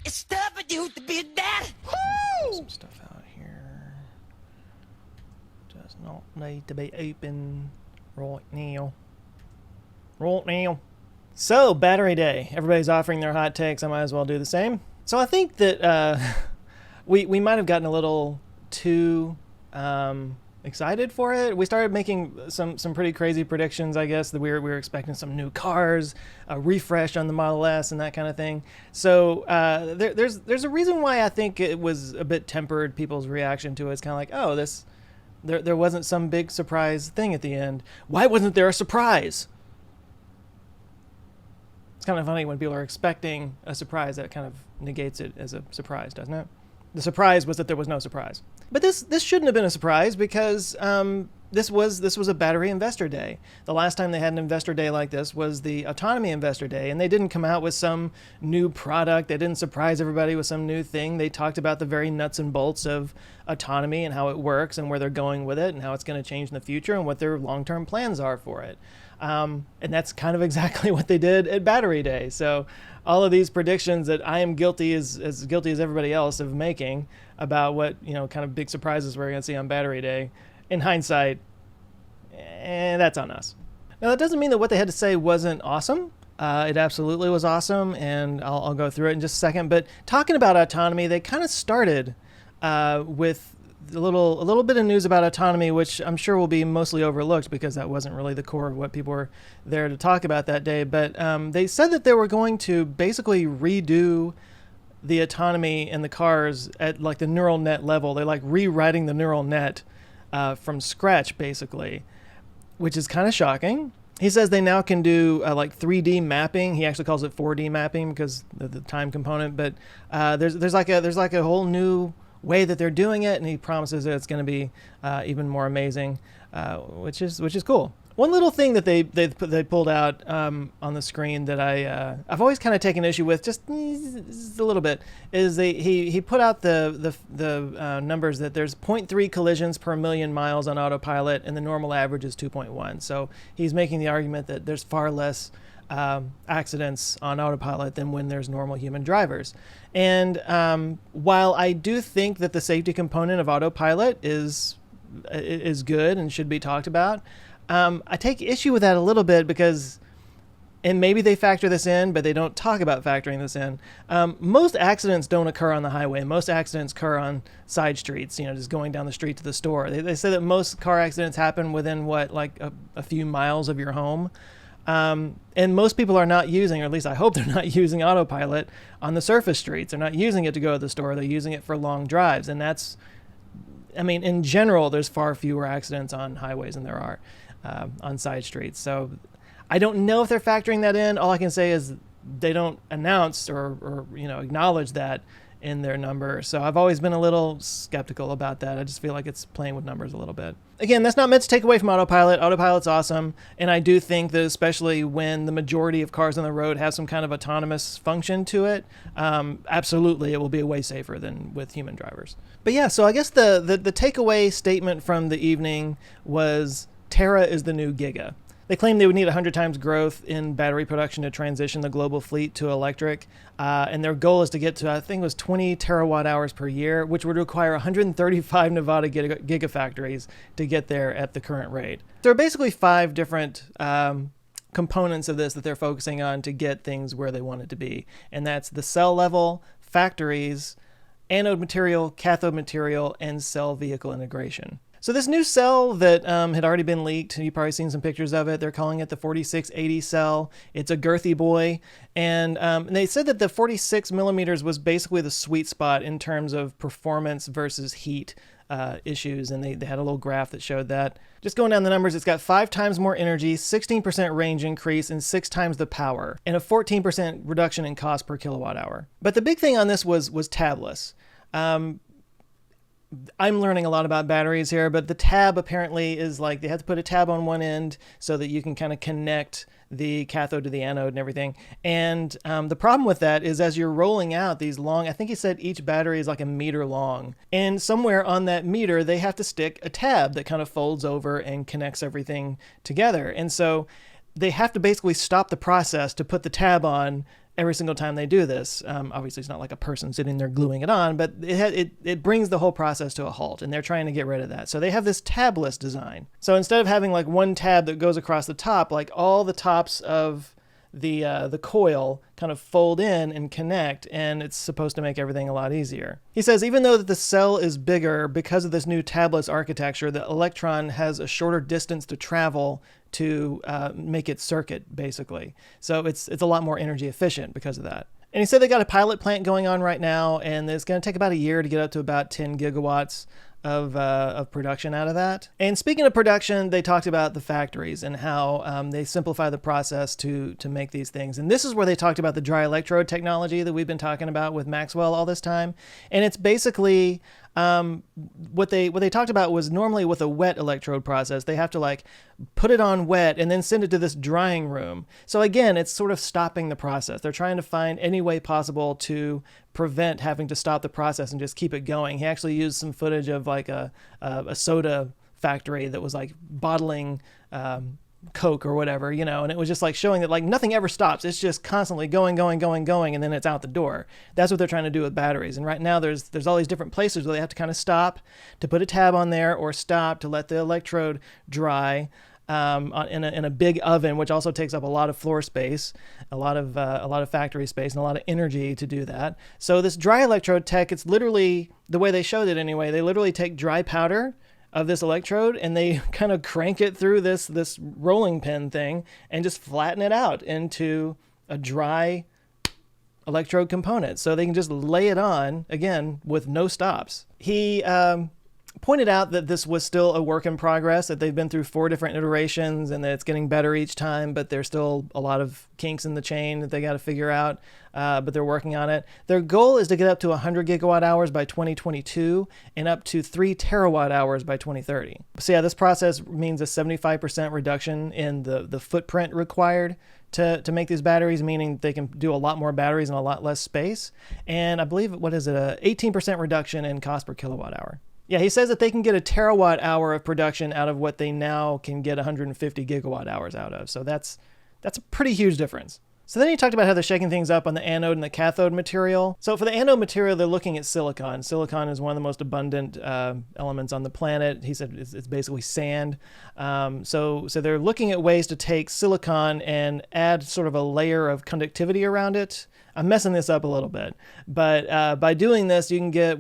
Stop it, you to be that. Some stuff out here does not need to be open right now. Right now. So, battery day. Everybody's offering their hot takes. I might as well do the same. So I think that we might have gotten a little too excited for it. We started making some pretty crazy predictions, I guess, that we were expecting some new cars, a refresh on the Model S and that kind of thing. So there's a reason why I think it was a bit tempered, people's reaction to it. It's kind of like, oh, there wasn't some big surprise thing at the end. Why wasn't there a surprise? It's kind of funny when people are expecting a surprise, that kind of negates it as a surprise, doesn't it? The surprise was that there was no surprise. But this shouldn't have been a surprise because this was a battery investor day. The last time they had an investor day like this was the autonomy investor day, and they didn't come out with some new product. They didn't surprise everybody with some new thing. They talked about the very nuts and bolts of autonomy and how it works and where they're going with it and how it's going to change in the future and what their long-term plans are for it. And that's kind of exactly what they did at Battery Day. So all of these predictions that I am guilty as guilty as everybody else of making about what, kind of big surprises we're going to see on Battery Day, in hindsight, that's on us. Now, that doesn't mean that what they had to say wasn't awesome. It absolutely was awesome, and I'll go through it in just a second. But talking about autonomy, they kind of started with a little bit of news about autonomy, which I'm sure will be mostly overlooked because that wasn't really the core of what people were there to talk about that day. But they said that they were going to basically redo the autonomy in the cars at like the neural net level. They're like rewriting the neural net from scratch, basically, which is kind of shocking. He says they now can do like 3D mapping. He actually calls it 4D mapping because of the time component. But there's like a whole new way that they're doing it, and he promises that it's going to be even more amazing, which is cool. One little thing that they pulled out on the screen that I've always kind of taken issue with, just a little bit, is he put out the numbers that there's 0.3 collisions per million miles on Autopilot, and the normal average is 2.1. So he's making the argument that there's far less accidents on Autopilot than when there's normal human drivers. And while I do think that the safety component of Autopilot is good and should be talked about, I take issue with that a little bit because, and maybe they factor this in, but they don't talk about factoring this in. Most accidents don't occur on the highway. Most accidents occur on side streets, just going down the street to the store. They say that most car accidents happen within a few miles of your home. And most people are not using, or at least I hope they're not using Autopilot on the surface streets. They're not using it to go to the store. They're using it for long drives. And in general, there's far fewer accidents on highways than there are on side streets. So I don't know if they're factoring that in. All I can say is they don't announce or acknowledge that in their number. So I've always been a little skeptical about that. I just feel like it's playing with numbers a little bit. Again, that's not meant to take away from Autopilot. Autopilot's awesome. And I do think that especially when the majority of cars on the road have some kind of autonomous function to it, absolutely it will be way safer than with human drivers. But yeah, so I guess the takeaway statement from the evening was Terra is the new Giga. They claim they would need 100 times growth in battery production to transition the global fleet to electric. And their goal is to get to, I think it was 20 terawatt hours per year, which would require 135 Nevada gigafactories to get there at the current rate. There are basically 5 different components of this that they're focusing on to get things where they want it to be. And that's the cell level, factories, anode material, cathode material, and cell vehicle integration. So this new cell that had already been leaked, you've probably seen some pictures of it. They're calling it the 4680 cell. It's a girthy boy. And they said that the 46 millimeters was basically the sweet spot in terms of performance versus heat issues. And they had a little graph that showed that. Just going down the numbers, it's got 5 times more energy, 16% range increase, and 6 times the power, and a 14% reduction in cost per kilowatt hour. But the big thing on this was tabless. I'm learning a lot about batteries here, but the tab apparently is like they have to put a tab on one end so that you can kind of connect the cathode to the anode and everything. And the problem with that is as you're rolling out these long, I think he said each battery is like a meter long. And somewhere on that meter, they have to stick a tab that kind of folds over and connects everything together. And so they have to basically stop the process to put the tab on every single time they do this. Obviously, it's not like a person sitting there gluing it on, but it brings the whole process to a halt, and they're trying to get rid of that. So they have this tabless design. So instead of having like one tab that goes across the top, like all the tops of the coil kind of fold in and connect, and it's supposed to make everything a lot easier. He says even though the cell is bigger, because of this new tabless architecture, the electron has a shorter distance to travel to make its circuit, basically. So it's a lot more energy efficient because of that. And he said they got a pilot plant going on right now, and it's going to take about a year to get up to about 10 gigawatts of production out of that. And speaking of production, they talked about the factories and how they simplify the process to make these things. And this is where they talked about the dry electrode technology that we've been talking about with Maxwell all this time. And it's basically what they talked about was normally with a wet electrode process, they have to like put it on wet and then send it to this drying room. So again, it's sort of stopping the process. They're trying to find any way possible to prevent having to stop the process and just keep it going. He actually used some footage of like a soda factory that was like bottling Coke or whatever, you know, and it was just like showing that like nothing ever stops. It's just constantly going, and then it's out the door. That's what they're trying to do with batteries. And right now there's all these different places where they have to kind of stop to put a tab on there or stop to let the electrode dry in a big oven, which also takes up a lot of floor space, a lot of factory space, and a lot of energy to do that. So this dry electrode tech, it's literally the way they showed it anyway. They literally take dry powder of this electrode and they kind of crank it through this rolling pin thing and just flatten it out into a dry electrode component. So they can just lay it on again with no stops. He pointed out that this was still a work in progress, that they've been through 4 different iterations and that it's getting better each time, but there's still a lot of kinks in the chain that they got to figure out, but they're working on it. Their goal is to get up to 100 gigawatt hours by 2022 and up to 3 terawatt hours by 2030. So yeah, this process means a 75% reduction in the footprint required to make these batteries, meaning they can do a lot more batteries in a lot less space. And I believe, what is it, a 18% reduction in cost per kilowatt hour. Yeah, he says that they can get a terawatt hour of production out of what they now can get 150 gigawatt hours out of. So that's a pretty huge difference. So then he talked about how they're shaking things up on the anode and the cathode material. So for the anode material, they're looking at silicon. Silicon is one of the most abundant elements on the planet. He said it's basically sand. So they're looking at ways to take silicon and add sort of a layer of conductivity around it. I'm messing this up a little bit, but by doing this, you can get,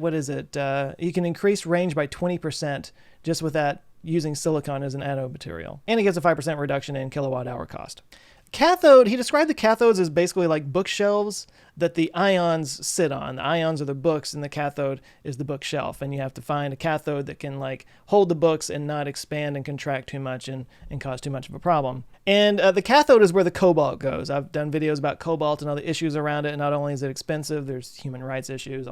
you can increase range by 20% just with that, using silicon as an anode material. And it gets a 5% reduction in kilowatt hour cost. Cathode, he described the cathodes as basically like bookshelves that the ions sit on. The ions are the books and the cathode is the bookshelf. And you have to find a cathode that can like hold the books and not expand and contract too much and cause too much of a problem. And the cathode is where the cobalt goes. I've done videos about cobalt and all the issues around it. And not only is it expensive, there's human rights issues.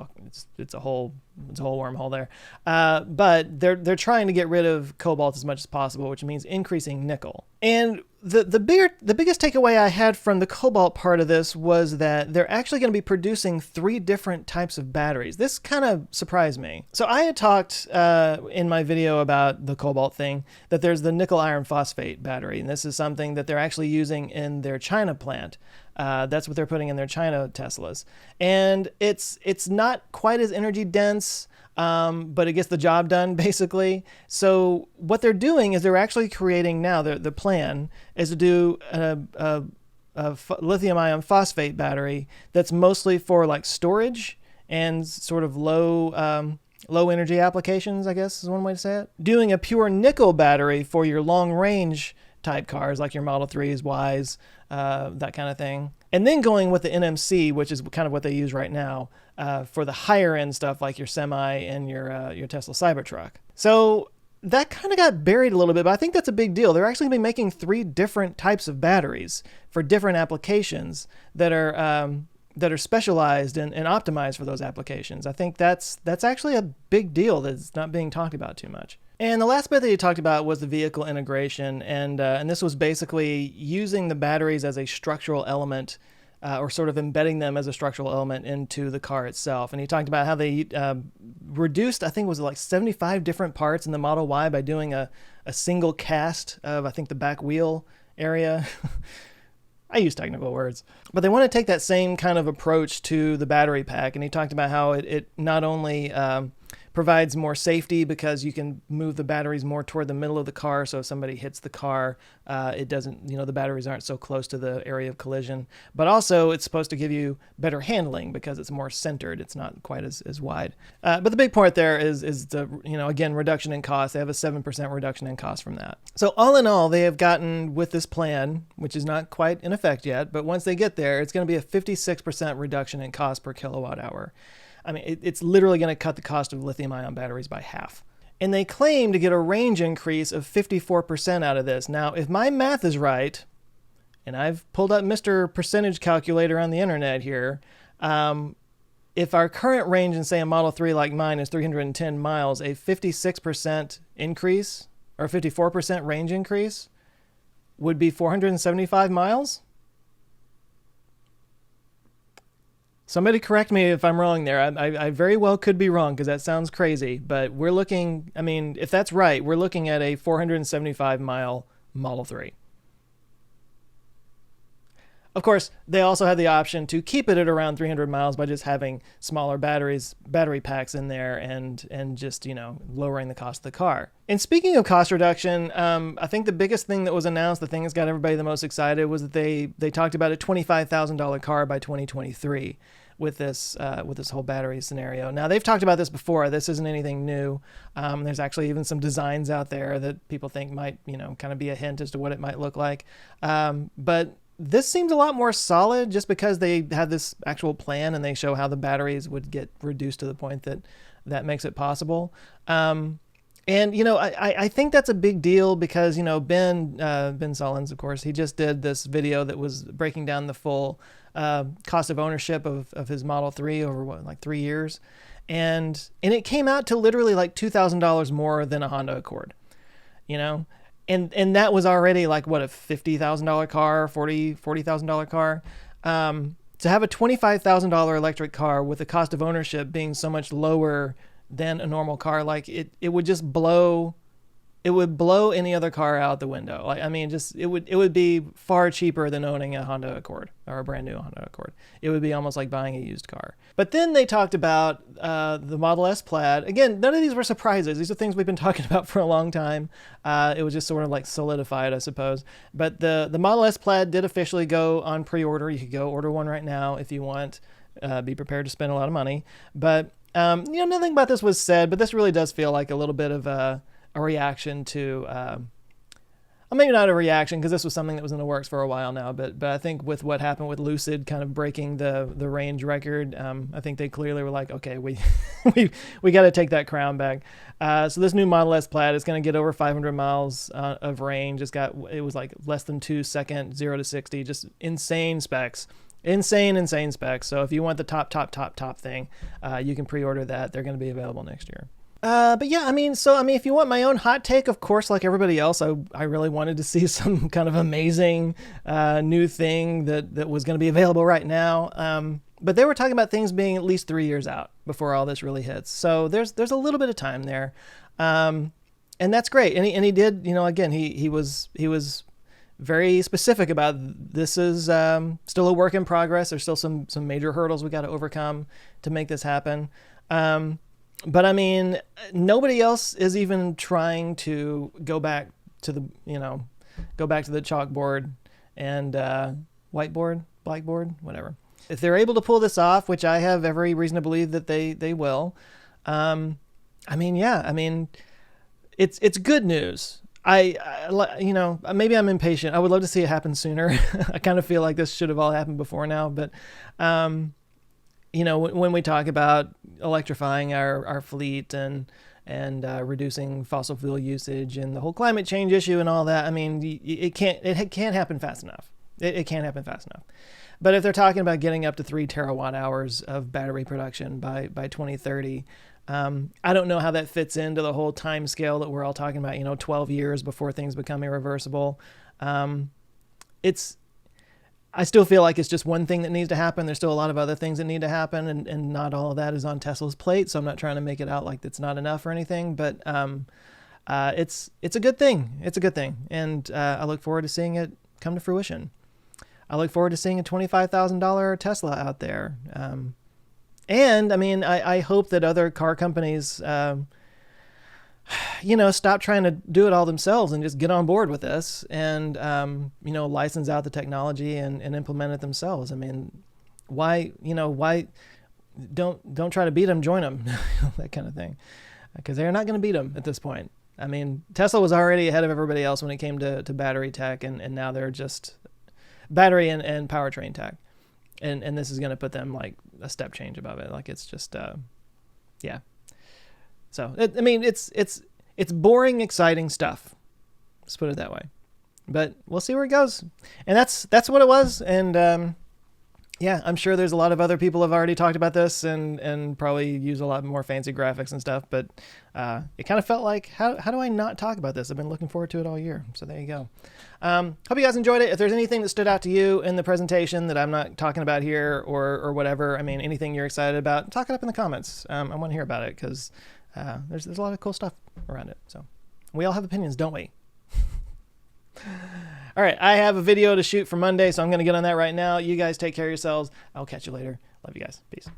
It's a whole wormhole there. But they're trying to get rid of cobalt as much as possible, which means increasing nickel. And the biggest takeaway I had from the cobalt part of this was that they're actually going to be producing 3 different types of batteries. This kind of surprised me. So I had talked in my video about the cobalt thing that there's the nickel iron phosphate battery, and this is something that they're actually using in their China plant. That's what they're putting in their China Teslas. And it's not quite as energy dense, but it gets the job done, basically. So what they're doing is they're actually creating now, the plan is to do a lithium ion phosphate battery that's mostly for like storage and sort of low energy applications, I guess is one way to say it. Doing a pure nickel battery for your long range type cars like your Model 3s, Ys, that kind of thing. And then going with the NMC, which is kind of what they use right now for the higher end stuff like your Semi and your Tesla Cybertruck. So that kind of got buried a little bit, but I think that's a big deal. They're actually going to be making 3 different types of batteries for different applications that are specialized and optimized for those applications. I think that's actually a big deal that's not being talked about too much. And the last bit that he talked about was the vehicle integration, and this was basically using the batteries as a structural element, or sort of embedding them as a structural element into the car itself. And he talked about how they reduced, I think it was like 75 different parts in the Model Y by doing a single cast of, I think, the back wheel area. I use technical words. But they want to take that same kind of approach to the battery pack. And he talked about how it not only provides more safety because you can move the batteries more toward the middle of the car. So if somebody hits the car, it doesn't, the batteries aren't so close to the area of collision. But also it's supposed to give you better handling because it's more centered. It's not quite as wide. But the big point there is the, again, reduction in cost. They have a 7% reduction in cost from that. So all in all, they have gotten with this plan, which is not quite in effect yet, but once they get there, it's going to be a 56% reduction in cost per kilowatt hour. I mean, it's literally going to cut the cost of lithium-ion batteries by half. And they claim to get a range increase of 54% out of this. Now, if my math is right, and I've pulled up Mr. Percentage Calculator on the internet here, if our current range in, say, a Model 3 like mine is 310 miles, a 56% increase, or 54% range increase, would be 475 miles? Somebody correct me if I'm wrong there. I very well could be wrong because that sounds crazy. But we're looking, if that's right, we're looking at a 475 mile Model 3. Of course, they also have the option to keep it at around 300 miles by just having smaller battery packs in there and just, lowering the cost of the car. And speaking of cost reduction, I think the biggest thing that was announced, the thing that's got everybody the most excited, was that they talked about a $25,000 car by 2023 with this whole battery scenario. Now, they've talked about this before. This isn't anything new. There's actually even some designs out there that people think might, kind of be a hint as to what it might look like. But this seems a lot more solid just because they have this actual plan and they show how the batteries would get reduced to the point that makes it possible. And, I think that's a big deal because, Ben Sullins, of course, he just did this video that was breaking down the full cost of ownership of his Model 3 over 3 years. And it came out to literally like $2,000 more than a Honda Accord, And that was already like, what, a $50,000 car, $40,000 car. To have a $25,000 electric car with the cost of ownership being so much lower than a normal car, like it would just blow. It would blow any other car out the window. It would be far cheaper than owning a Honda Accord or a brand new Honda Accord. It would be almost like buying a used car. But then they talked about the Model S Plaid. Again, none of these were surprises. These are things we've been talking about for a long time. It was just sort of like solidified, I suppose. But the Model S Plaid did officially go on pre-order. You could go order one right now if you want. Be prepared to spend a lot of money. But nothing about this was said. But this really does feel like a little bit of a reaction to, maybe not a reaction because this was something that was in the works for a while now, but I think with what happened with Lucid kind of breaking the range record, I think they clearly were like, okay, we got to take that crown back. So this new Model S Plaid is going to get over 500 miles of range. It was like less than 2 seconds, 0 to 60, just insane specs. Insane specs. So if you want the top thing, you can pre-order that. They're going to be available next year. But yeah, if you want my own hot take, of course, like everybody else, I really wanted to see some kind of amazing new thing that was going to be available right now. But they were talking about things being at least 3 years out before all this really hits. So there's a little bit of time there. And that's great. And he did, again, he was very specific about this is still a work in progress. There's still some major hurdles we got to overcome to make this happen. But nobody else is even trying to go back to the chalkboard and whiteboard, blackboard, whatever. If they're able to pull this off, which I have every reason to believe that they will, it's good news. Maybe I'm impatient. I would love to see it happen sooner. I kind of feel like this should have all happened before now, but when we talk about electrifying our fleet and reducing fossil fuel usage and the whole climate change issue and all that, it can't happen fast enough. It can't happen fast enough. But if they're talking about getting up to 3 terawatt hours of battery production by 2030, I don't know how that fits into the whole time scale that we're all talking about, 12 years before things become irreversible. I still feel like it's just one thing that needs to happen. There's still a lot of other things that need to happen, and not all of that is on Tesla's plate. So I'm not trying to make it out like it's not enough or anything, but it's a good thing. It's a good thing, and I look forward to seeing it come to fruition. I look forward to seeing a $25,000 Tesla out there. And I mean, I hope that other car companies, stop trying to do it all themselves and just get on board with this and, license out the technology and implement it themselves. I mean, why don't try to beat them, join them, that kind of thing, because they're not going to beat them at this point. I mean, Tesla was already ahead of everybody else when it came to battery tech, and now they're just battery and powertrain tech. And this is going to put them like a step change above it. Like, it's just, yeah. So, it's boring, exciting stuff. Let's put it that way. But we'll see where it goes. And that's what it was. And, yeah, I'm sure there's a lot of other people have already talked about this and probably use a lot more fancy graphics and stuff. But it kind of felt like, how do I not talk about this? I've been looking forward to it all year. So there you go. Hope you guys enjoyed it. If there's anything that stood out to you in the presentation that I'm not talking about here or whatever, I mean, anything you're excited about, talk it up in the comments. I want to hear about it because there's a lot of cool stuff around it. So we all have opinions, don't we? All right, I have a video to shoot for Monday, so I'm going to get on that right now. You guys take care of yourselves. I'll catch you later. Love you guys. Peace.